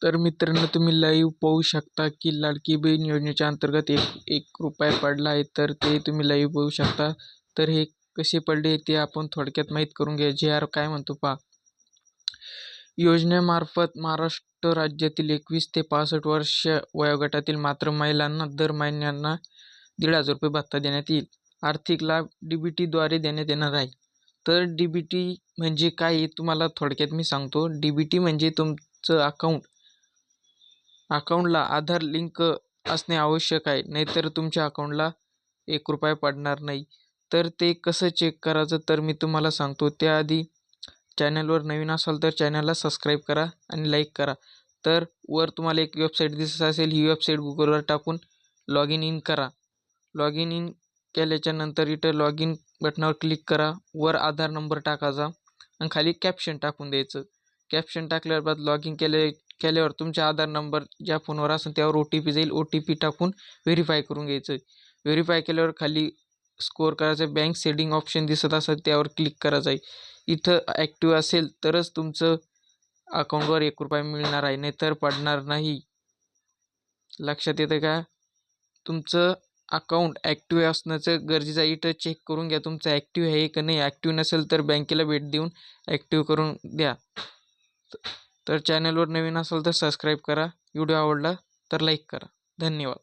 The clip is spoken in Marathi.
तर मित्रांनो, तुम्ही लाईव्ह पाहू शकता की लाडकी बहीण योजनेच्या अंतर्गत एक रुपया पडला आहे. तर ते तुम्ही लाईव्ह पाहू शकता. तर हे कसे पडले ते आपण थोडक्यात माहीत करून घ्या. JR काय म्हणतो पहा. योजनेमार्फत महाराष्ट्र राज्यातील 21 ते 65 वर्ष वयोगटातील मात्र महिलांना दर महिन्यांना 1,500 रुपये भत्ता देण्यात येईल. आर्थिक लाभ DBT द्वारे देण्यात येणार आहे. तर DBT म्हणजे काय हे तुम्हाला थोडक्यात मी सांगतो. DBT म्हणजे तुमचं अकाउंटला आधार लिंक असणे आवश्यक आहे, नाहीतर तुमच्या अकाउंटला 1 रुपया पडणार नाही. तर ते कसं चेक करायचं तर मी तुम्हाला सांगतो. त्याआधी चॅनलवर नवीन असाल तर चॅनलला सबस्क्राईब करा आणि लाईक करा. तर वर तुम्हाला एक वेबसाईट दिसत असेल, ही वेबसाईट गुगलवर टाकून लॉग इन करा. लॉग इन केल्याच्या नंतर इथं लॉग इन बटनावर क्लिक करा. वर आधार नंबर टाकायचा आणि खाली कॅप्शन टाकून द्यायचं. कॅप्शन टाकल्यावर बाद लॉग इन केल्यावर तुमचा आधार नंबर ज्या फोनवर असेल त्यावर OTP जाईल. OTP टाकून व्हेरीफाय करून घ्यायचं. व्हेरीफाय केल्यावर खाली स्कोअर करायचं. बँक सेटिंग ऑप्शन दिसत असेल त्यावर क्लिक करायचं आहे. इथं ॲक्टिव्ह असेल तरच तुमचं अकाउंटवर 1 रुपया मिळणार आहे, नाहीतर पडणार नाही. लक्षात येतं का? तुमचं अकाउंट ॲक्टिव्ह असण्याचं गरजेचं आहे. इथं चेक करून घ्या तुमचं ॲक्टिव्ह आहे का नाही. ॲक्टिव्ह नसेल तर बँकेला भेट देऊन ॲक्टिव्ह करून द्या. तर चॅनलवर नवीन असाल तर सबस्क्राईब करा. व्हिडिओ आवडला तर लाईक करा. धन्यवाद.